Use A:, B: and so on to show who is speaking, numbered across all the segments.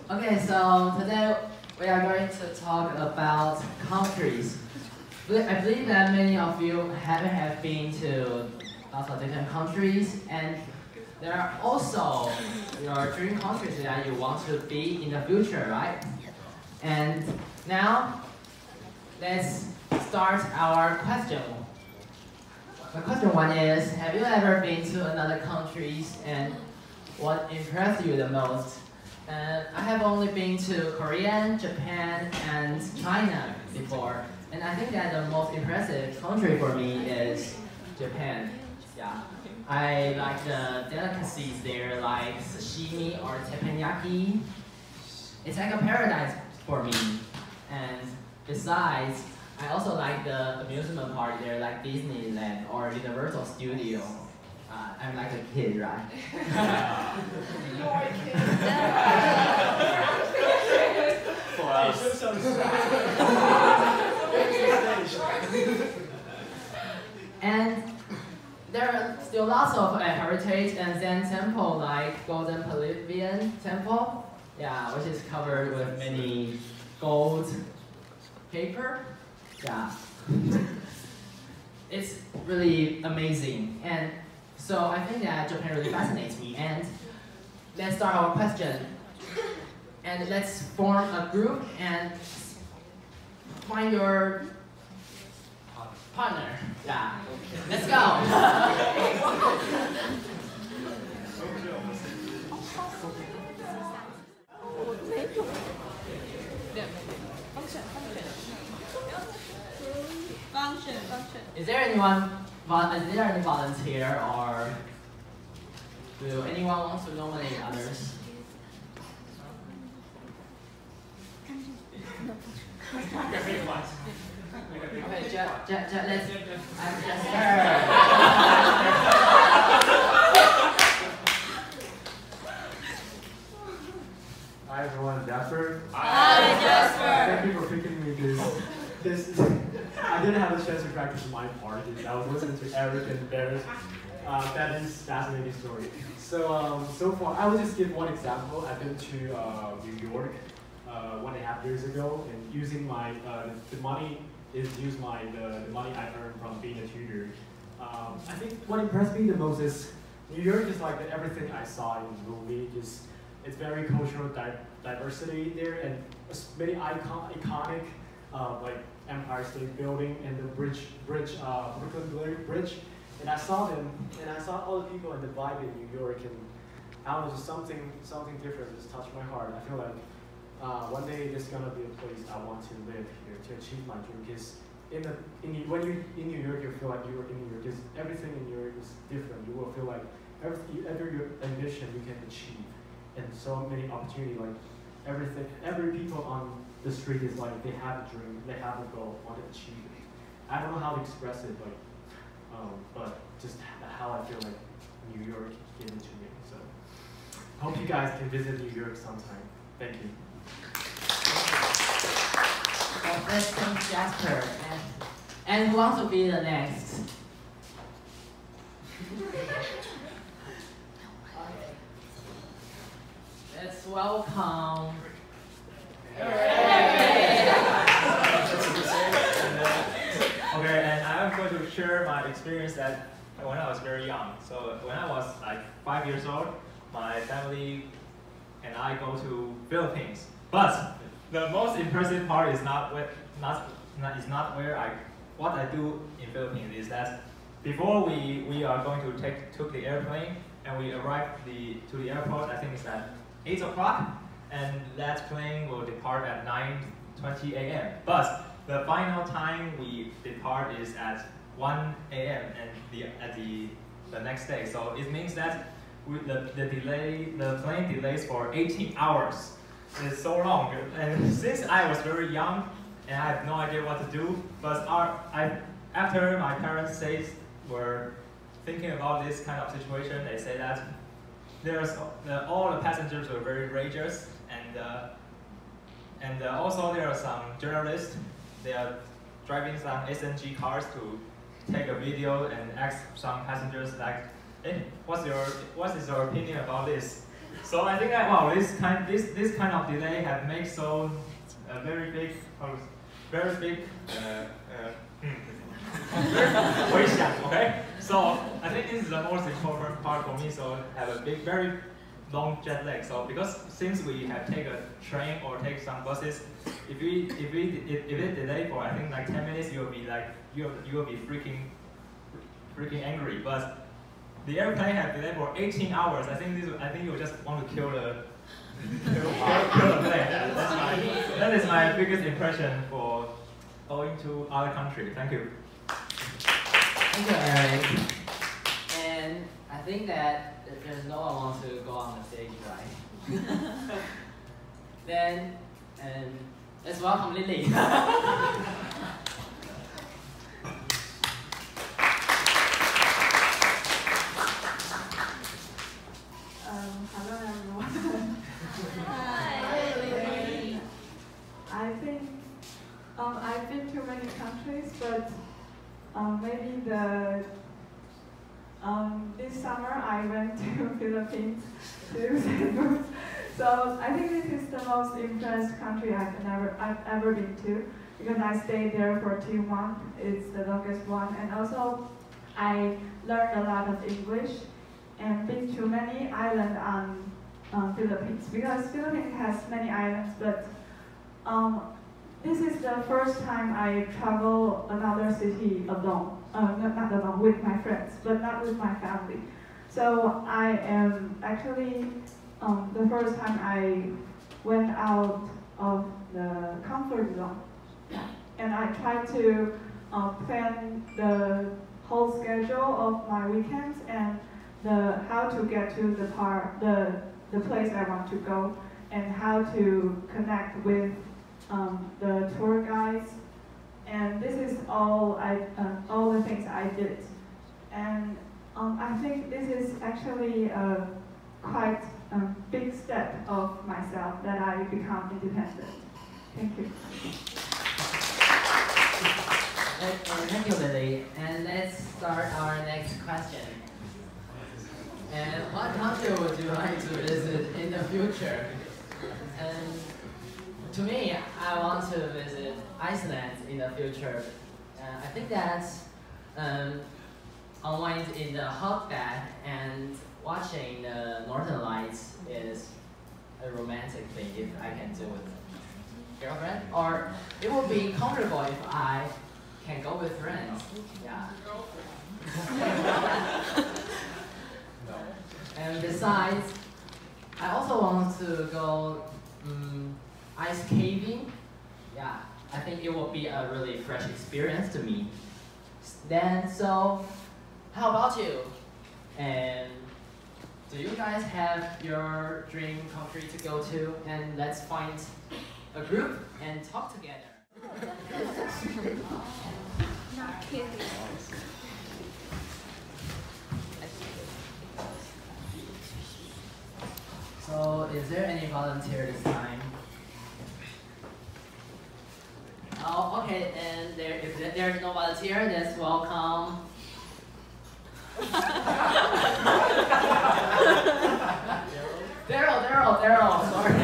A: Okay, so today we are going to talk about countries. I believe that many of you have been to lots of different countries, and there are also your dream countries that you want to be in the future, right? And now, let's start our question. The question one is, have you ever been to another countries and what impressed you the most? And I have only been to Korea, Japan, and China before. And I think that the most impressive country for me is Japan. Yeah. I like the delicacies there, like sashimi or teppanyaki. It's like a paradise for me. And besides, I also like the amusement park there, like Disneyland or Universal Studio. I'm like a kid, right?
B: You're a kid.
C: For us.
A: And there are still lots of heritage and Zen temple like Golden Pavilion Temple, yeah, which is covered with many gold paper. Yeah, it's really amazing, and so I think that Japan really fascinates me. And let's start our question, and let's form a group and find your partner. Yeah, let's go.
B: Function.
A: Is there anyone? Is there any volunteer, or do anyone want to nominate others? Okay, let's. I'm Jasper.
D: Hi everyone, Jasper.
B: Hi, Jasper.
D: Thank you for picking me this. I didn't have a chance to practice my part. I was listening to Eric and Barrett's fascinating story. So far, I will just give one example. I've been to New York 1.5 years ago, and using my the money I earned from being a tutor. I think what impressed me the most is New York is like everything I saw in the movie. It's very cultural diversity there, and many iconic like Empire State Building and the Brooklyn Bridge. And I saw them, and I saw all the people and the vibe in New York, and I don't know, just something different just touched my heart. I feel like one day this is gonna be a place I want to live here to achieve my dream. Because when you're in New York, you feel like you're in New York. Because everything in New York is different. You will feel like every ambition you can achieve, and so many opportunities. Like every people on the street is like they have a dream, they have a goal, want to achieve it. I don't know how to express it, but just how I feel like New York gave it to me. So hope you guys can visit New York sometime. Thank you.
A: Let's thank Jasper. And who wants to be the next? Let's welcome.
C: Okay, and I'm going to share my experience that when I was very young. So when I was like 5 years old, my family and I go to Philippines. But the most impressive part is not what I do in Philippines is that before we are going to took the airplane and we arrived to the airport. I think it's at 8 o'clock, and that plane will depart at 9:20 a.m. But the final time we depart is at 1 a.m. and the next day. So it means that the plane delays for 18 hours. It's so long. And since I was very young and I had no idea what to do, but after my parents were thinking about this kind of situation, they say that all the passengers were very courageous, and also there are some journalists. They are driving some SNG cars to take a video and ask some passengers like, "Hey, what is your opinion about this?" So I think that wow, this kind of delay have made so a very big okay. So I think this is the most important part for me. So have a very long jet lag. So because since we have take a train or take some buses, if it delay for I think like 10 minutes, you'll be like you will be freaking angry. But the airplane have delayed for 18 hours. I think you just want to kill the plane. That is my biggest impression for going to other country. Thank you.
A: Thank you, Eric. And I think that there's no one wants to go on the stage, right? Then, let's welcome Lily.
E: Hello everyone.
B: Hi.
E: I think I've been to many countries, but maybe this summer I went to Philippines to Cebu. So I think this is the most impressed country I've ever been to, because I stayed there for 2 months. It's the longest one, and also I learned a lot of English and been to many islands on Philippines, because Philippines has many islands, but this is the first time I travel another city alone, not alone, with my friends, but not with my family. So I am actually the first time I went out of the comfort zone, and I tried to plan the whole schedule of my weekends and how to get to the place I want to go, and how to connect with the tour guides, and this is all the things I did, and I think this is actually a quite big step of myself that I become independent. Thank you.
A: Thank you, Lily. And let's start our next question. And what country would you like to visit in the future? And to me, I want to visit Iceland in the future. I think that unwind in the hot bath and watching the Northern Lights is a romantic thing if I can do with girlfriend. Or it would be comfortable if I can go with friends. Yeah. And besides, I also want to go ice caving. Yeah, I think it will be a really fresh experience to me. Then, so how about you? And do you guys have your dream country to go to? And let's find a group and talk together.
B: Not kidding.
A: So, is there any volunteer this time? Oh, okay, and if there's no volunteer, let's welcome. Daryl, sorry.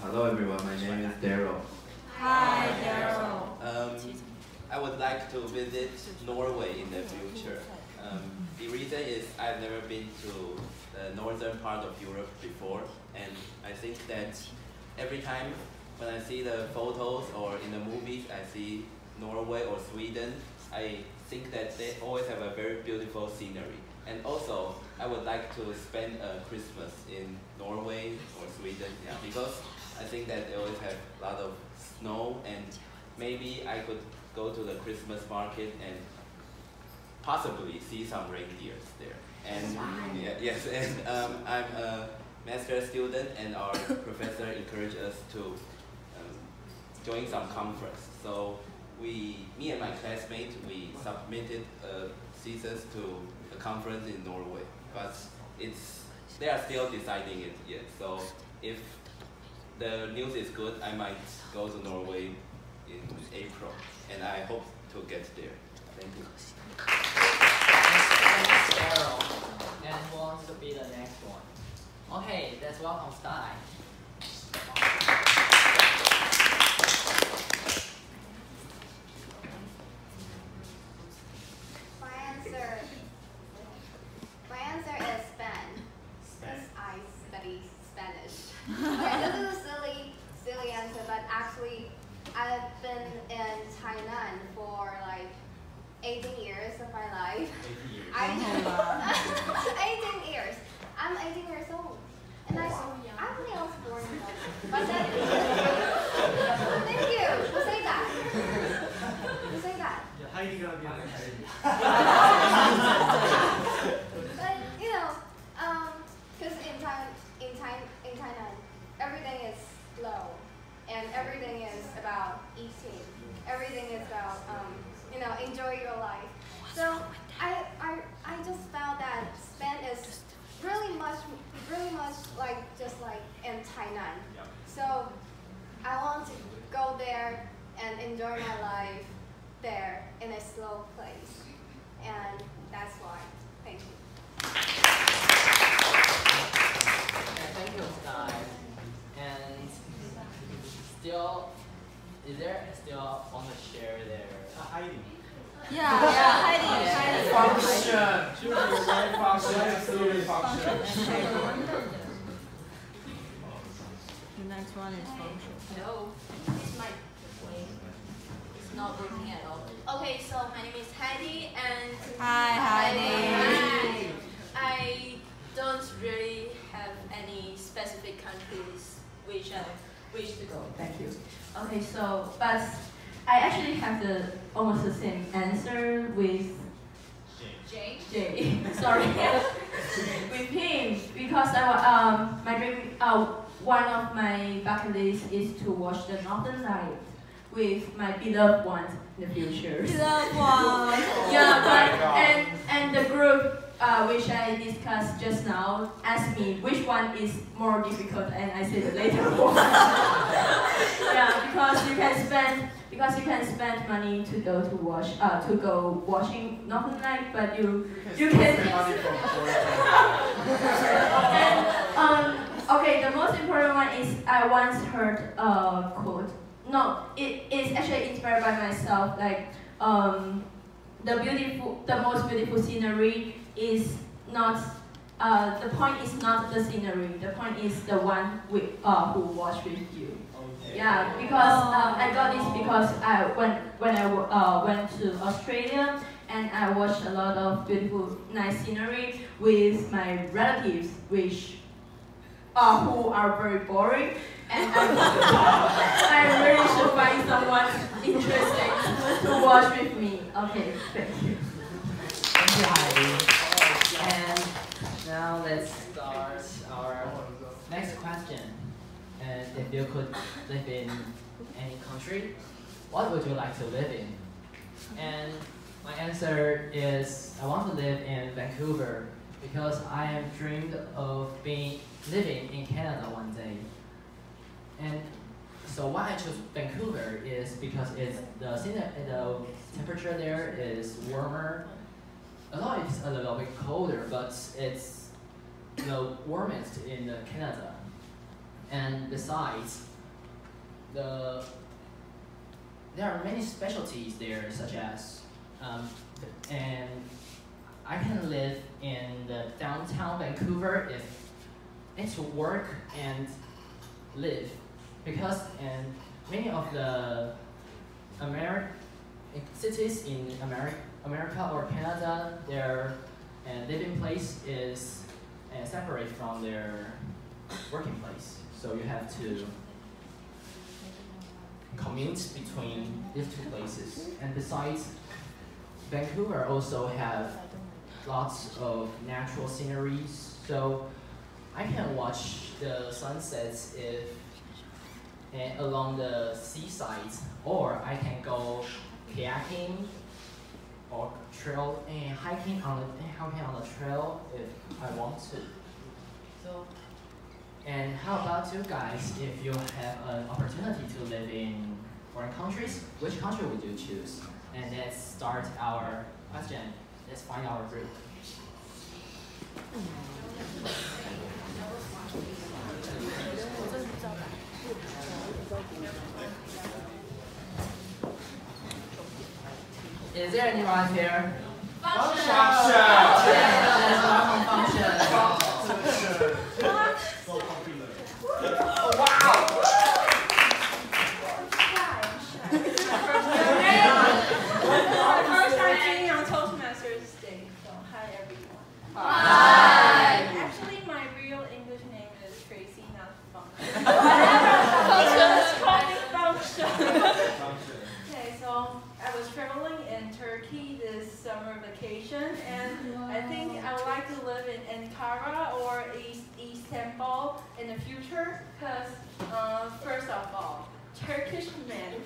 F: Hello everyone, my name is Daryl.
B: Hi, Daryl.
F: I would like to visit Norway in the future. The reason is I've never been to the northern part of Europe before, and I think that every time when I see the photos or in the movies I see Norway or Sweden, I think that they always have a very beautiful scenery. And also, I would like to spend Christmas in Norway or Sweden, yeah, because I think that they always have a lot of snow, and maybe I could go to the Christmas market and possibly see some reindeers there. And yes, and I'm a master student, and our professor encouraged us to join some conference. So me and my classmates, we submitted thesis to a conference in Norway, but they are still deciding it yet. So if the news is good, I might go to Norway in April, and I hope to get there. Thank you.
A: Thanks, Carol. And who wants to be the next one? Okay, let's welcome Sky.
G: My answer is Spain. Because I study Spanish. Okay, this is a silly answer, but actually, I've been in Tainan for like 18 years of my life. 18 years. I'm 18 years old. And I think I was born in London. But then, thank you. Who say that? Who say that?
D: Heidi gonna be on Heidi.
G: But you know, because in Thailand, everything is slow, and everything is about eating. Everything is about enjoy your life. So I just felt that Spain is really much like just like in Thailand. So I want to go there and enjoy my life there in a slow place, and that's why. Thank you.
A: Thank you, Sky. And is there still want to share their
D: Heidi.
B: Yeah, Heidi.
C: Function. Absolutely function.
B: The next one is function.
H: No, it's my way. It's not working at all. Okay, so my name is Heidi, and
B: Hi, Heidi.
H: I don't really have any specific countries which I wish to go.
I: Thank you. Okay, so, but I actually have almost the same answer with
H: Jane?
I: Jay. Sorry. With him, because my dream, one of my bucket lists is to watch the Northern Light with my beloved ones in the future.
B: Beloved one.
I: Yeah, but and the group which I discussed just now asked me which one is more difficult, and I said the later one. Yeah, because you can spend money to go watching Northern Light, but you can. And okay, the most important one is I once heard a quote. No, it is actually inspired by myself. Like the most beautiful scenery is not. The point is not the scenery. The point is the one who watch with you.
C: Okay.
I: Yeah, because I got this because when I went to Australia and I watched a lot of beautiful, nice scenery with my relatives, who are very boring, and I really should find someone interesting to watch with me. Okay, thank you.
A: Thank you, Heidi. And now let's start our next question. And if you could live in any country, what would you like to live in? And my answer is I want to live in Vancouver because I have dreamed of living in Canada one day. And so why I chose Vancouver is because the temperature there is warmer. Although it's a little bit colder, but it's the warmest in Canada. And besides, there are many specialties there, such as, and I can live in the downtown Vancouver if it's work and live, because in many of the cities in America or Canada, their living place is separate from their working place. So you have to commute between these two places. And besides, Vancouver also have lots of natural sceneries. So I can watch the sunsets along the seaside, or I can go kayaking or hiking on the trail if I want to. So. And how about you guys, if you have an opportunity to live in foreign countries, which country would you choose? And let's start our question. Let's find our group. Is there anyone here?
H: Function.
A: Let's welcome Function.
B: First time singing on Toastmasters Day, so hi everyone.
H: Hi.
B: Actually, my real English name is Tracy, not Function. Just call me Function. Okay, so I was traveling in Turkey this summer vacation, and I think I would like to live in Ankara or Istanbul in the future, because first of all, Turkish men.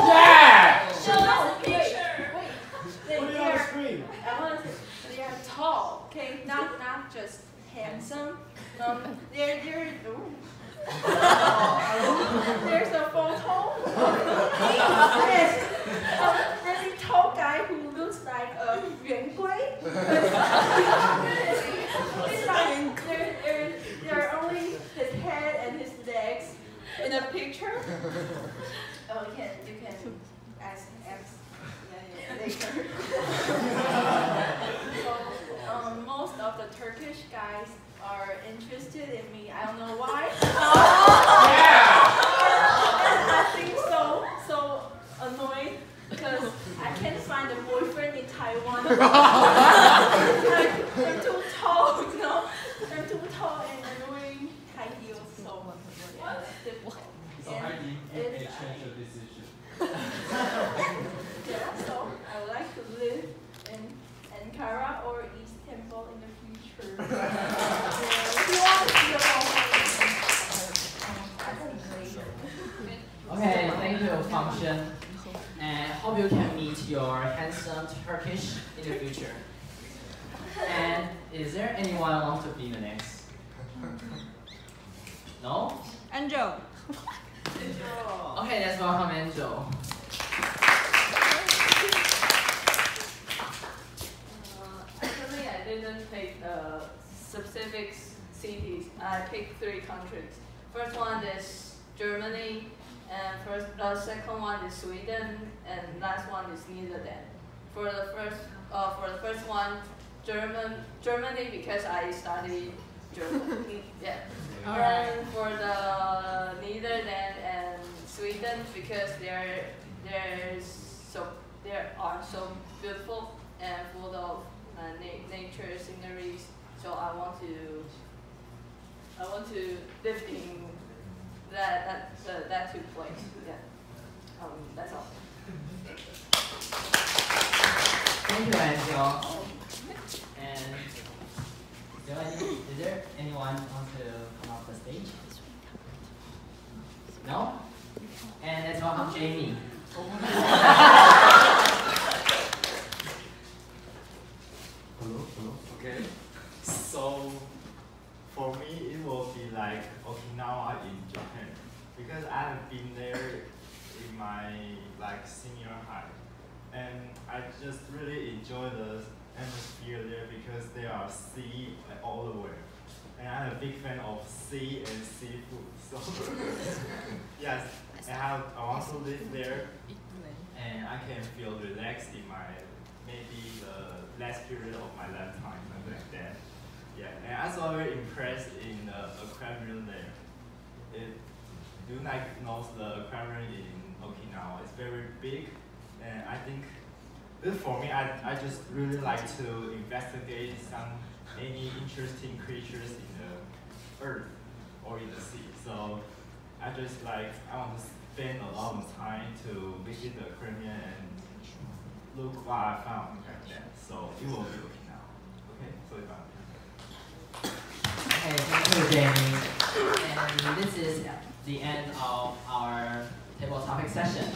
D: Yeah!
H: Show us a picture.
B: They,
D: Put it on the screen.
B: I want to say they are tall, okay, not just handsome. They're ooh. There's a photo. Yes, a really tall guy who looks like a Yuan Gui. It's like there are only his head and his legs in a picture. Oh, you can ask later. So, most of the Turkish guys are interested in me. I don't know why. And I think so annoying because I can't find a boyfriend in Taiwan. I'm too tall, you know. I'm too tall and annoying high heels, so yeah, it's difficult.
D: So Heidi, you may change your decision.
B: Yeah, so I would like to live in Ankara or Istanbul in the future.
A: Okay, thank you, Function. And hope you can meet your handsome Turkish in the future. And is there anyone who wants to be the next? No?
B: Angel.
A: Okay, let's welcome Angel.
I: Actually, I didn't pick specific cities. I picked 3 countries. First one is Germany, and the second one is Sweden, and last one is Netherlands. For the first one, Germany because I studied German. Yeah. And for the Netherlands and Sweden because they are so beautiful and full of nature sceneries. So I want to live in that 2 places. Yeah. That's all.
A: Thank you, Angel. And is there anyone want to come off the stage? No? And let's welcome Jamie.
J: Hello. Okay. So for me, it will be like Okinawa in Japan because I have been there in my senior high, and I just really enjoy the atmosphere there because there are sea all the way, and I'm a big fan of sea and seafood. So yes, I want to live there, and I can feel relaxed in my maybe the last period of my lifetime, something like that. Yeah, and I was very impressed in the aquarium there. Do you know the aquarium in Okinawa? It's very big, and I think for me, I just really like to investigate any interesting creatures in the earth or in the sea. So I want to spend a lot of time to visit the aquarium and look what I found like that. So it will be Okinawa. Okay, so it's fun.
A: Okay, thank you, Jamie. And this is the end of our table topic session.